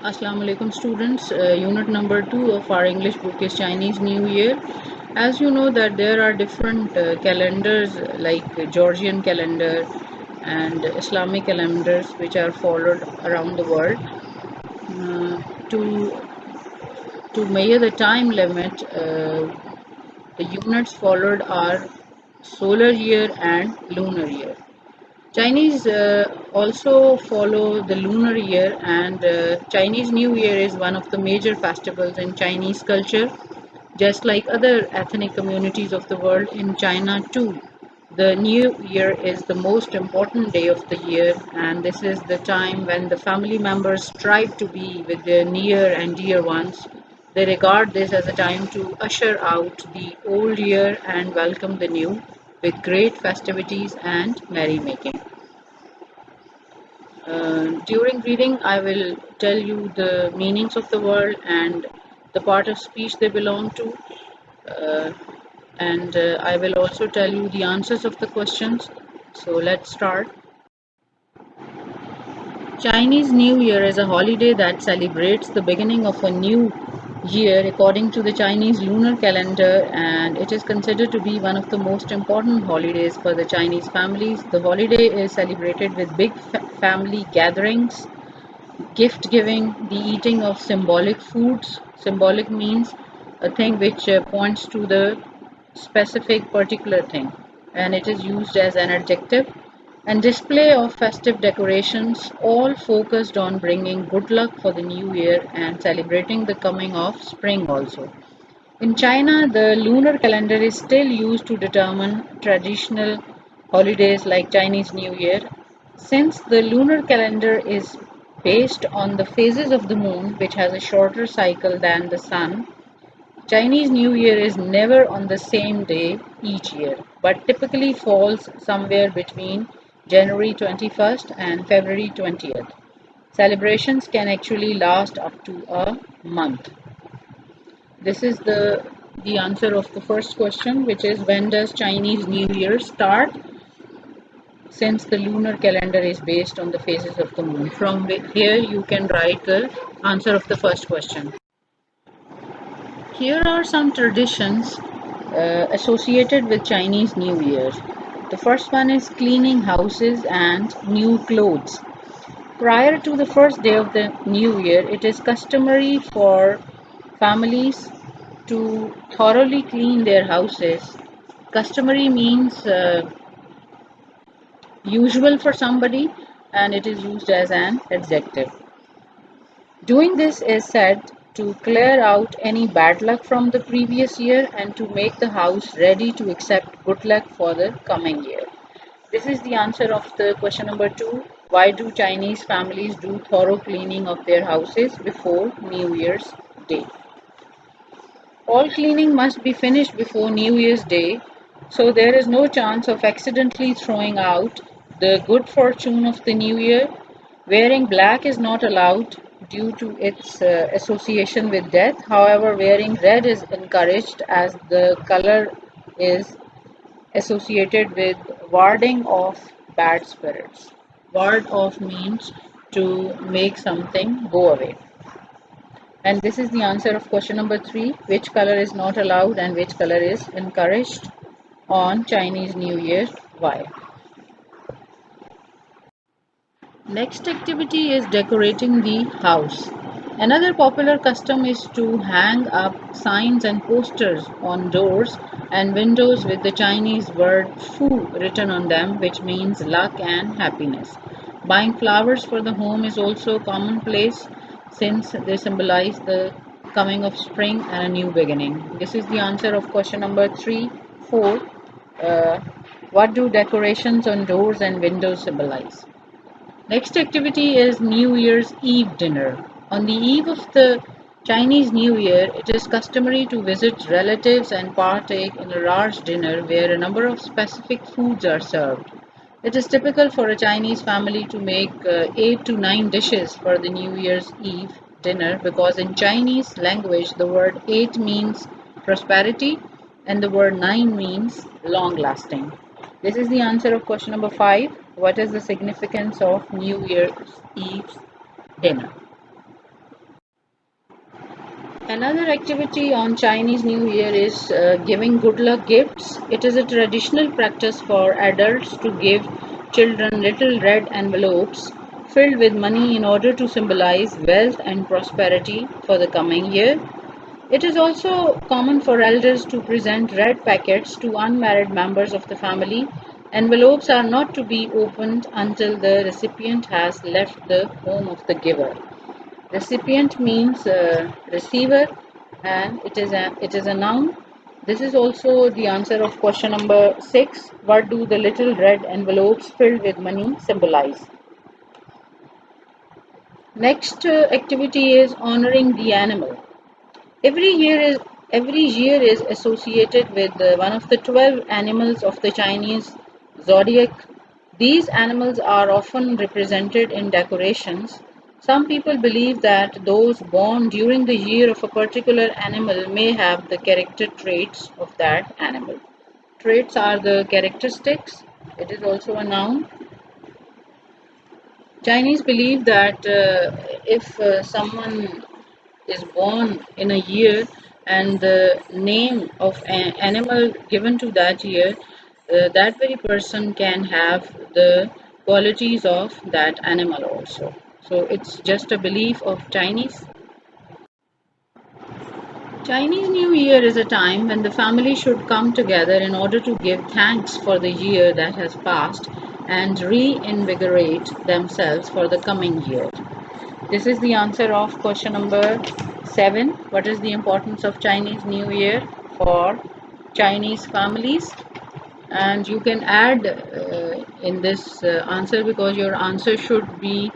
Assalamu alaikum students. Unit number 2 of our English book is Chinese New Year. As you know that there are different calendars like Georgian calendar and Islamic calendars which are followed around the world. To measure the time limit, the units followed are solar year and lunar year. Chinese also follow the lunar year, and Chinese New Year is one of the major festivals in Chinese culture. Just like other ethnic communities of the world, in China too, the New Year is the most important day of the year, and this is the time when the family members strive to be with their near and dear ones. They regard this as a time to usher out the old year and welcome the new with great festivities and merrymaking. During reading, I will tell you the meanings of the word and the part of speech they belong to, uh, and I will also tell you the answers of the questions. So let's start. Chinese New Year is a holiday that celebrates the beginning of a new year according to the Chinese lunar calendar, and it is considered to be one of the most important holidays for the Chinese families. The holiday is celebrated with big family gatherings, gift giving, the eating of symbolic foods. Symbolic means a thing which points to the specific particular thing, and it is used as an adjective. And display of festive decorations, all focused on bringing good luck for the new year and celebrating the coming of spring also. In China, the lunar calendar is still used to determine traditional holidays like Chinese New Year. Since the lunar calendar is based on the phases of the moon, which has a shorter cycle than the sun, Chinese New Year is never on the same day each year, but typically falls somewhere between January 21st and February 20th. Celebrations can actually last up to a month. This is the answer of the first question, which is when does Chinese New Year start? Since the lunar calendar is based on the phases of the moon. From here you can write the answer of the first question. Here are some traditions associated with Chinese New Year. The first one is cleaning houses and new clothes. Prior to the first day of the new year, it is customary for families to thoroughly clean their houses. Customary means usual for somebody, and it is used as an adjective. Doing this is said to clear out any bad luck from the previous year and to make the house ready to accept good luck for the coming year. This is the answer of the question number 2. Why do Chinese families do thorough cleaning of their houses before New Year's Day? All cleaning must be finished before New Year's Day, so there is no chance of accidentally throwing out the good fortune of the new year. Wearing black is not allowed due to its association with death. However, wearing red is encouraged as the color is associated with warding off bad spirits. Ward off means to make something go away. And this is the answer of question number 3. Which color is not allowed and which color is encouraged on Chinese New Year? Why? Next activity is decorating the house. Another popular custom is to hang up signs and posters on doors and windows with the Chinese word Fu written on them, which means luck and happiness. Buying flowers for the home is also commonplace since they symbolize the coming of spring and a new beginning. This is the answer of question number 3, 4. Uh, what do decorations on doors and windows symbolize? Next activity is New Year's Eve dinner. On the eve of the Chinese New Year, it is customary to visit relatives and partake in a large dinner where a number of specific foods are served. It is typical for a Chinese family to make 8 to 9 dishes for the New Year's Eve dinner because in Chinese language the word 8 means prosperity and the word 9 means long lasting. This is the answer of question number 5. What is the significance of New Year's Eve dinner? Another activity on Chinese New Year is giving good luck gifts. It is a traditional practice for adults to give children little red envelopes filled with money in order to symbolize wealth and prosperity for the coming year. It is also common for elders to present red packets to unmarried members of the family. Envelopes are not to be opened until the recipient has left the home of the giver. Recipient means receiver, and it is a noun. This is also the answer of question number 6. What do the little red envelopes filled with money symbolize? Next activity is honoring the animal. Every year is every year is associated with one of the 12 animals of the Chinese zodiac. These animals are often represented in decorations. Some people believe that those born during the year of a particular animal may have the character traits of that animal. Traits are the characteristics. It is also a noun. Chinese believe that if someone is born in a year and the name of an animal given to that year, that very person can have the qualities of that animal also. So it's just a belief of Chinese. Chinese New Year is a time when the family should come together in order to give thanks for the year that has passed and reinvigorate themselves for the coming year. This is the answer of question number 7. What is the importance of Chinese New Year for Chinese families? And you can add in this answer, because your answer should be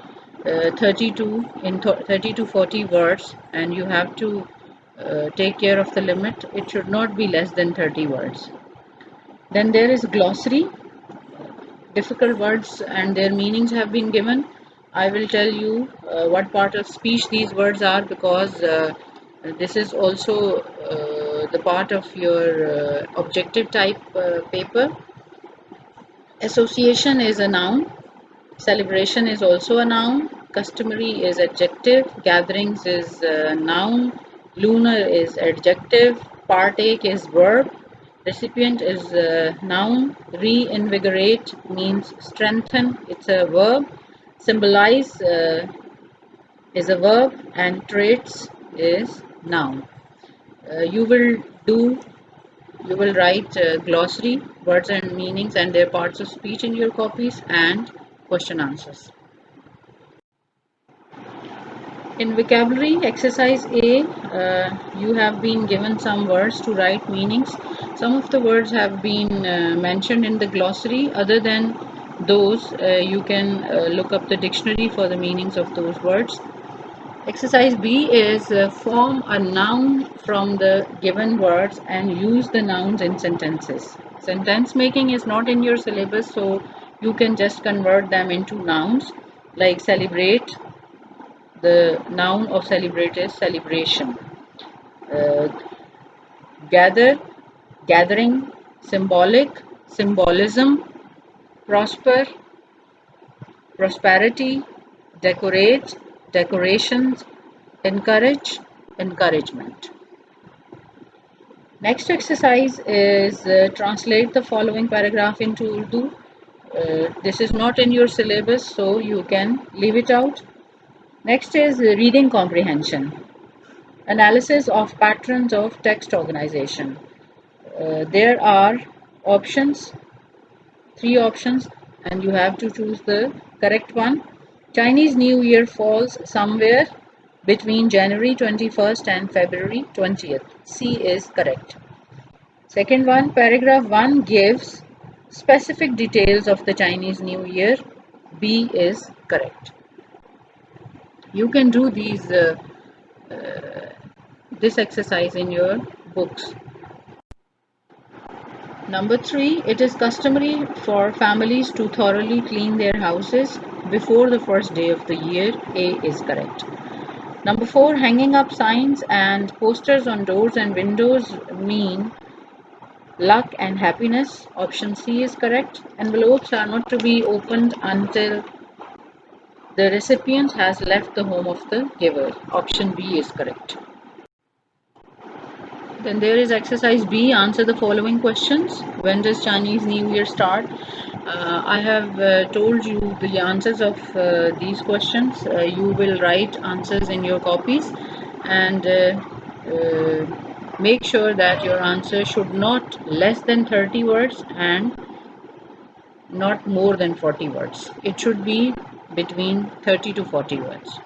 30 to 40 words, and you have to take care of the limit. It should not be less than 30 words. Then there is glossary. Difficult words and their meanings have been given. I will tell you what part of speech these words are, because this is also the part of your objective type paper. Association is a noun. Celebration is also a noun. Customary is adjective. Gatherings is a noun. Lunar is adjective. Partake is verb. Recipient is a noun. Reinvigorate means strengthen. It's a verb. Symbolize is a verb, and traits is noun. You will do you will write glossary, words and meanings and their parts of speech in your copies, and question answers. In vocabulary exercise A, you have been given some words to write meanings. Some of the words have been mentioned in the glossary. Other than those, you can look up the dictionary for the meanings of those words. Exercise B is form a noun from the given words and use the nouns in sentences. Sentence making is not in your syllabus, so you can just convert them into nouns. Like celebrate, the noun of celebrate is celebration. Uh, gather, gathering, symbolic, symbolism, prosper, prosperity, decorate, decorations, encourage, encouragement. Next exercise is translate the following paragraph into Urdu. This is not in your syllabus, so you can leave it out. Next is reading comprehension. Analysis of patterns of text organization. There are options, 3 options, and you have to choose the correct one. Chinese New Year falls somewhere between January 21st and February 20th. C is correct. Second one, paragraph 1 gives specific details of the Chinese New Year. B is correct. You can do this exercise in your books. Number 3, it is customary for families to thoroughly clean their houses before the first day of the year. A is correct. Number 4, hanging up signs and posters on doors and windows mean luck and happiness. Option C is correct. Envelopes are not to be opened until the recipient has left the home of the giver. Option B is correct. Then there is exercise B. Answer the following questions. When does Chinese New Year start? I have told you the answers of these questions. You will write answers in your copies, and make sure that your answer should not less than 30 words and not more than 40 words. It should be between 30 to 40 words.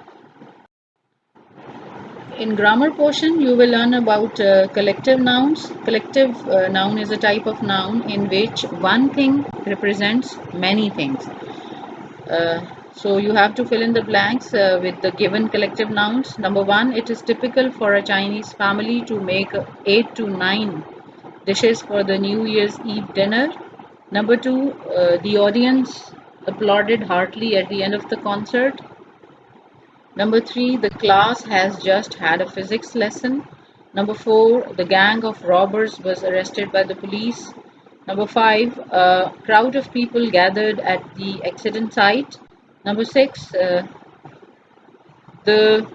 In grammar portion, you will learn about collective nouns. Collective noun is a type of noun in which one thing represents many things. Uh, so you have to fill in the blanks with the given collective nouns. Number one, it is typical for a Chinese family to make 8 to 9 dishes for the New Year's Eve dinner. Number two, the audience applauded heartily at the end of the concert. Number three, the class has just had a physics lesson. Number four, the gang of robbers was arrested by the police. Number five, a crowd of people gathered at the accident site. Number six, the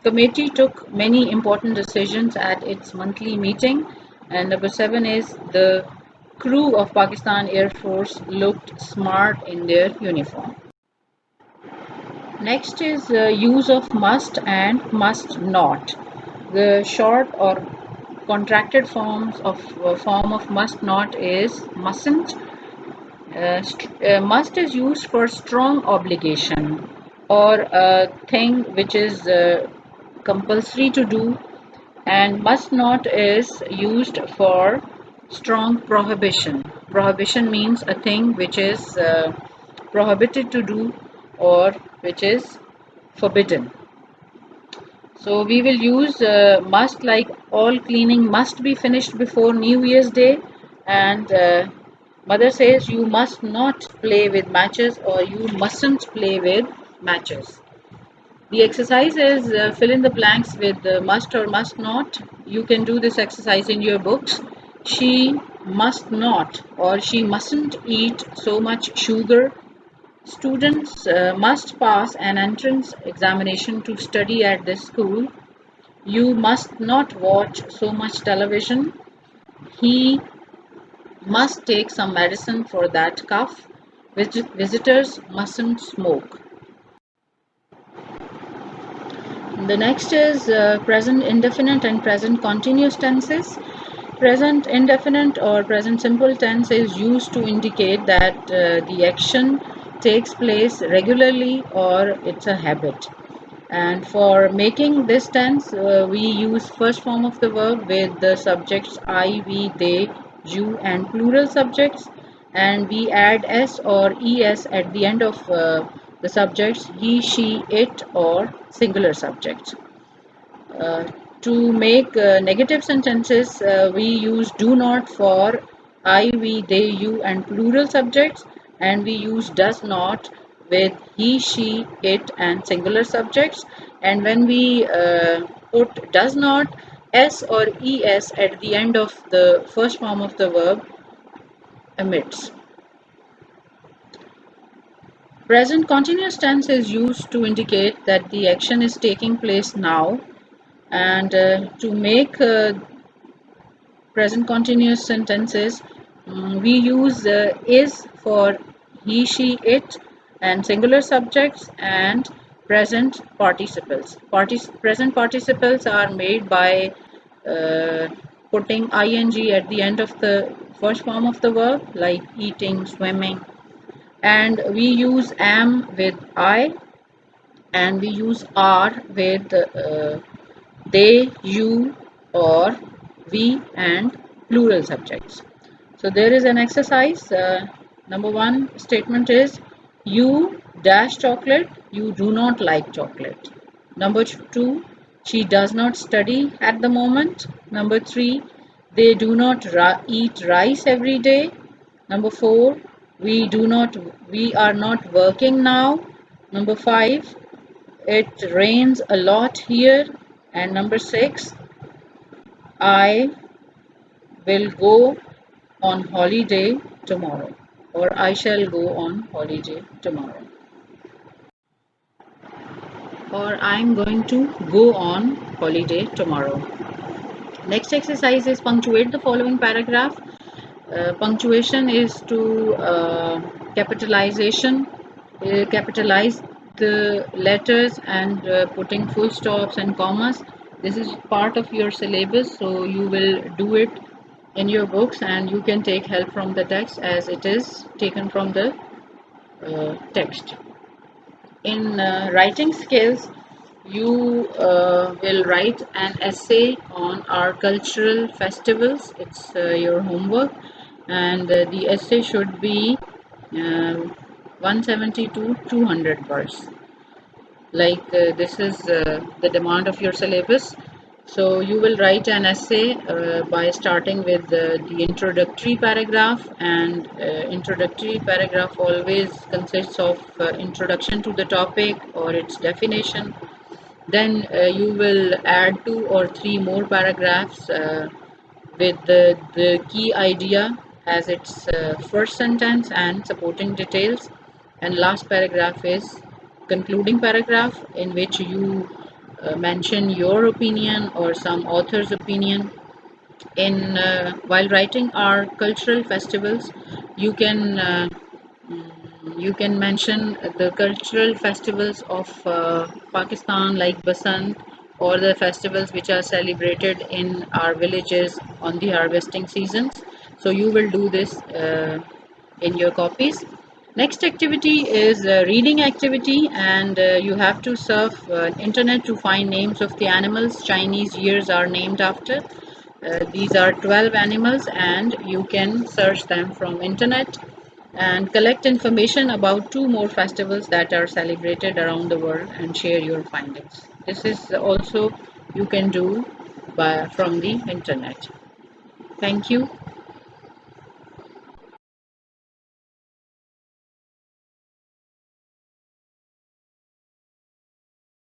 committee took many important decisions at its monthly meeting. And number seven is the crew of Pakistan Air Force looked smart in their uniform. Next is use of must and must not. The short or contracted form of must not is mustn't. Must is used for strong obligation or a thing which is compulsory to do, and must not is used for strong prohibition. Prohibition means a thing which is prohibited to do or which is forbidden. So we will use must, like all cleaning must be finished before New Year's Day, and mother says you must not play with matches or you mustn't play with matches. The exercise is fill in the blanks with must or must not. You can do this exercise in your books. She must not or she mustn't eat so much sugar. Students must pass an entrance examination to study at this school. You must not watch so much television. He must take some medicine for that cough. Visitors mustn't smoke. The next is present indefinite and present continuous tenses. Present indefinite or present simple tense is used to indicate that the action takes place regularly or it's a habit. And for making this tense, we use first form of the verb with the subjects I, we, they, you, and plural subjects, and we add s or es at the end of the subjects he, she, it, or singular subjects. Uh, to make negative sentences, we use do not for I, we, they, you, and plural subjects, and we use does not with he, she, it, and singular subjects. And when we put does not, s or es at the end of the first form of the verb emits. Present continuous tense is used to indicate that the action is taking place now, and to make present continuous sentences, we use is for he, she, it, and singular subjects, and present participles. Present participles are made by uh, putting ing at the end of the first form of the verb, like eating, swimming, and we use am with I, and we use are with they, you, or we, and plural subjects. So there is an exercise. Number one statement is you dash chocolate, you do not like chocolate. Number two, she does not study at the moment. Number three, they do not eat rice every day. Number four, we are not working now. Number five, it rains a lot here. And number six, I will go on holiday tomorrow, or I shall go on holiday tomorrow, or I'm going to go on holiday tomorrow. Next exercise is punctuate the following paragraph. Punctuation is to capitalize the letters and putting full stops and commas. This is part of your syllabus, so you will do it in your books, and you can take help from the text as it is taken from the text. In writing skills, you will write an essay on our cultural festivals. It's your homework, and the essay should be uh, 170 to 200 words. Like this is the demand of your syllabus. So you will write an essay by starting with the introductory paragraph, and introductory paragraph always consists of introduction to the topic or its definition. Then you will add two or three more paragraphs with the key idea as its first sentence and supporting details. And last paragraph is concluding paragraph, in which you mention your opinion or some author's opinion. In while writing our cultural festivals, you can you can mention the cultural festivals of Pakistan, like Basant, or the festivals which are celebrated in our villages on the harvesting seasons. So you will do this in your copies. Next activity is reading activity, and you have to surf internet to find names of the animals Chinese years are named after. These are 12 animals, and you can search them from internet and collect information about two more festivals that are celebrated around the world and share your findings. This is also you can do from the internet. Thank you.